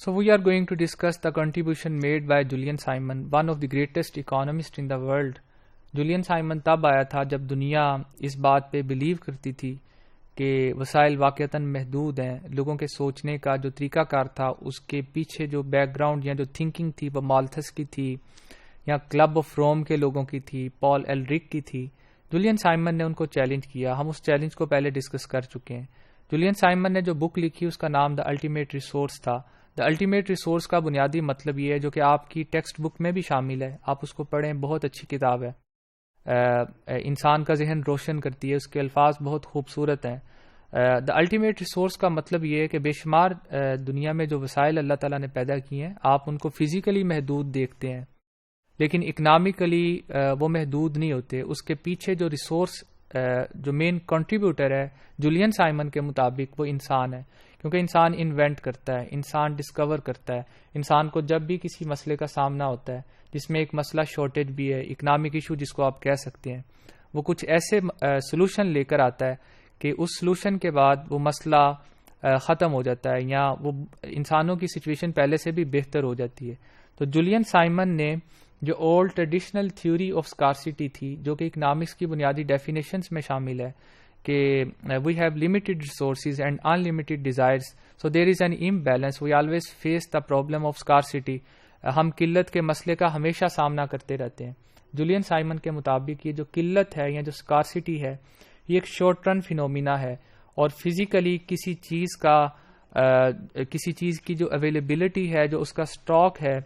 So we are going to discuss the contribution made by Julian Simon, one of the greatest economists in the world. Julian Simon تب آیا تھا جب دنیا اس بات پہ blue کرتی تھی کہ وسائل واقعتاً محدود ہیں. لوگوں کے سوچنے کا جو طریقہ کار تھا اس کے پیچھے جو بیک گراؤنڈ یا جو تھنکنگ تھی وہ مالتھس کی تھی یا کلب آف روم کے لوگوں کی تھی, پال ایلرک کی تھی. جولین سائمن نے ان کو چیلنج کیا. ہم اس چیلنج کو پہلے ڈسکس کر چکے ہیں. جولین سائمن نے جو بک لکھی اس کا نام دا الٹیمیٹ ریسورس تھا. دا الٹیمیٹ ریسورس کا بنیادی مطلب یہ ہے جو کہ آپ کی ٹیکسٹ بک میں بھی شامل ہے, آپ اس کو پڑھیں, بہت اچھی کتاب ہے, انسان کا ذہن روشن کرتی ہے, اس کے الفاظ بہت خوبصورت ہیں. دا الٹیمیٹ ریسورس کا مطلب یہ ہے کہ بے شمار دنیا میں جو وسائل اللہ تعالیٰ نے پیدا کیے ہیں آپ ان کو فزیکلی محدود دیکھتے ہیں لیکن اکنامکلی وہ محدود نہیں ہوتے. اس کے پیچھے جو ریسورس جو مین کنٹریبیوٹر ہے جولین سائمن کے مطابق وہ انسان ہے, کیونکہ انسان انوینٹ کرتا ہے, انسان ڈسکور کرتا ہے. انسان کو جب بھی کسی مسئلے کا سامنا ہوتا ہے جس میں ایک مسئلہ شارٹیج بھی ہے, اکنامک ایشو جس کو آپ کہہ سکتے ہیں, وہ کچھ ایسے سلوشن لے کر آتا ہے کہ اس سلوشن کے بعد وہ مسئلہ ختم ہو جاتا ہے یا وہ انسانوں کی سچویشن پہلے سے بھی بہتر ہو جاتی ہے. تو جولین سائمن نے جو old traditional theory of scarcity تھی جو کہ اکنامکس کی بنیادی ڈیفینیشنز میں شامل ہے کہ we have limited resources and unlimited desires so there is an imbalance we always face the problem of scarcity. ہم قلت کے مسئلے کا ہمیشہ سامنا کرتے رہتے ہیں. جولین سائمن کے مطابق یہ جو قلت ہے یا جو اسکارسٹی ہے یہ ایک شارٹ رن فینومینا ہے اور فزیکلی کسی چیز کی جو اویلیبلٹی ہے, جو اس کا اسٹاک ہے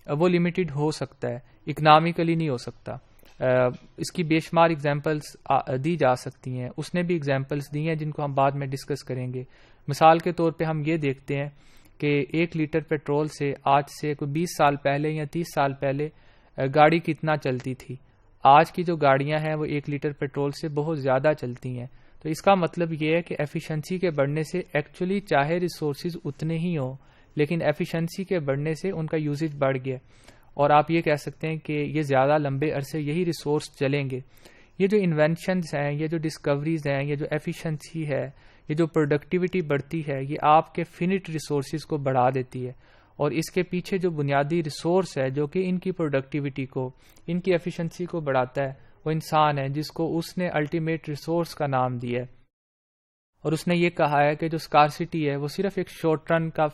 وہ لمیٹڈ ہو سکتا ہے, اکنامکلی نہیں ہو سکتا. اس کی بے شمار اگزامپلس دی جا سکتی ہیں. اس نے بھی اگزامپلس دی ہیں جن کو ہم بعد میں ڈسکس کریں گے. مثال کے طور پہ ہم یہ دیکھتے ہیں کہ 1 لیٹر پیٹرول سے آج سے کوئی 20 سال پہلے یا 30 سال پہلے گاڑی کتنا چلتی تھی. آج کی جو گاڑیاں ہیں وہ 1 لیٹر پیٹرول سے بہت زیادہ چلتی ہیں. تو اس کا مطلب یہ ہے کہ ایفیشنسی کے بڑھنے سے ایکچولی چاہے ریسورسز اتنے ہی ہوں لیکن ایفیشنسی کے بڑھنے سے ان کا یوزیج بڑھ گیا اور آپ یہ کہہ سکتے ہیں کہ یہ زیادہ لمبے عرصے یہی ریسورس چلیں گے. یہ جو انوینشنز ہیں, یہ جو ڈسکوریز ہیں, یہ جو ایفیشنسی ہے, یہ جو پروڈکٹیوٹی بڑھتی ہے, یہ آپ کے فینٹ ریسورسز کو بڑھا دیتی ہے اور اس کے پیچھے جو بنیادی ریسورس ہے جو کہ ان کی پروڈکٹیوٹی کو, ان کی ایفیشنسی کو بڑھاتا ہے وہ انسان ہے جس کو اس نے الٹیمیٹ ریسورس کا نام دیا ہے. اور اس نے یہ کہا ہے کہ جو اسکارسٹی ہے وہ صرف ایک شارٹ رن کا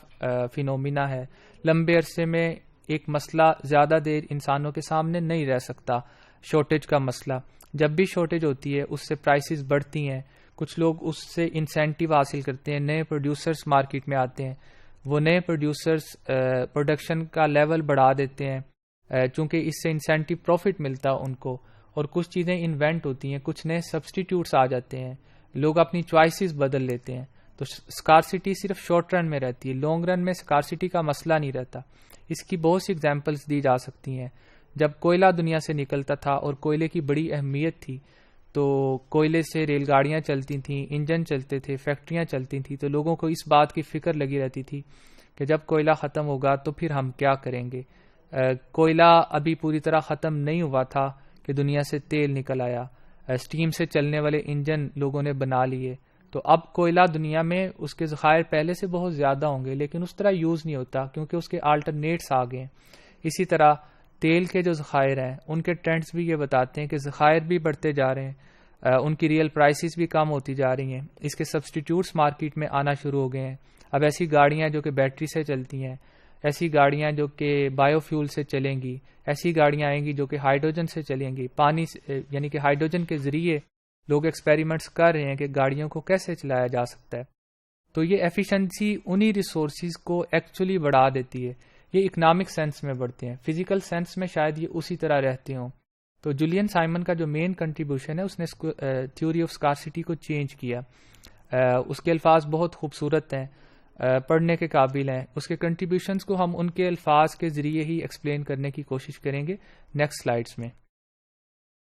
فینومینا ہے. لمبے عرصے میں ایک مسئلہ زیادہ دیر انسانوں کے سامنے نہیں رہ سکتا. شارٹیج کا مسئلہ جب بھی شارٹیج ہوتی ہے اس سے پرائسز بڑھتی ہیں, کچھ لوگ اس سے انسینٹیو حاصل کرتے ہیں, نئے پروڈیوسرز مارکیٹ میں آتے ہیں, وہ نئے پروڈیوسرز پروڈکشن کا لیول بڑھا دیتے ہیں چونکہ اس سے انسینٹیو پروفٹ ملتا ہے ان کو, اور کچھ چیزیں انوینٹ ہوتی ہیں, کچھ نئے سبسٹیٹیوٹس آ جاتے ہیں, لوگ اپنی چوائسیز بدل لیتے ہیں. تو اسکارسٹی صرف شارٹ رن میں رہتی ہے, لانگ رن میں اسکارسٹی کا مسئلہ نہیں رہتا. اس کی بہت سی ایگزامپلس دی جا سکتی ہیں. جب کوئلہ دنیا سے نکلتا تھا اور کوئلے کی بڑی اہمیت تھی تو کوئلے سے ریل گاڑیاں چلتی تھیں, انجن چلتے تھے, فیکٹریاں چلتی تھیں, تو لوگوں کو اس بات کی فکر لگی رہتی تھی کہ جب کوئلہ ختم ہوگا تو پھر ہم کیا کریں گے. کوئلہ ابھی پوری طرح ختم نہیں ہوا تھا کہ دنیا سے تیل نکل آیا, اسٹیم سے چلنے والے انجن لوگوں نے بنا لیے, تو اب کوئلہ دنیا میں اس کے ذخائر پہلے سے بہت زیادہ ہوں گے لیکن اس طرح یوز نہیں ہوتا کیونکہ اس کے آلٹرنیٹس آ گئے. اسی طرح تیل کے جو ذخائر ہیں ان کے ٹرینڈز بھی یہ بتاتے ہیں کہ ذخائر بھی بڑھتے جا رہے ہیں, ان کی ریئل پرائسز بھی کم ہوتی جا رہی ہیں, اس کے سبسٹیٹیوٹس مارکیٹ میں آنا شروع ہو گئے ہیں. اب ایسی گاڑیاں جو کہ بیٹری سے چلتی ہیں, ایسی گاڑیاں جو کہ بایو فیول سے چلیں گی, ایسی گاڑیاں آئیں گی جو کہ ہائیڈروجن سے چلیں گی, پانی یعنی کہ ہائیڈروجن کے ذریعے لوگ ایکسپیریمنٹس کر رہے ہیں کہ گاڑیوں کو کیسے چلایا جا سکتا ہے. تو یہ ایفیشنسی انہی ریسورسز کو ایکچولی بڑھا دیتی ہے. یہ اکنامک سینس میں بڑھتے ہیں, فزیکل سینس میں شاید یہ اسی طرح رہتے ہوں. تو جولین سائمن کا جو مین کنٹریبیوشن ہے اس نے تھیوری آف اسکارسٹی کو چینج کیا. اس کے الفاظ بہت خوبصورت ہیں, پڑھنے کے قابل ہیں. اس کے کنٹریبیوشنز کو ہم ان کے الفاظ کے ذریعے ہی ایکسپلین کرنے کی کوشش کریں گے نیکسٹ سلائیڈز میں.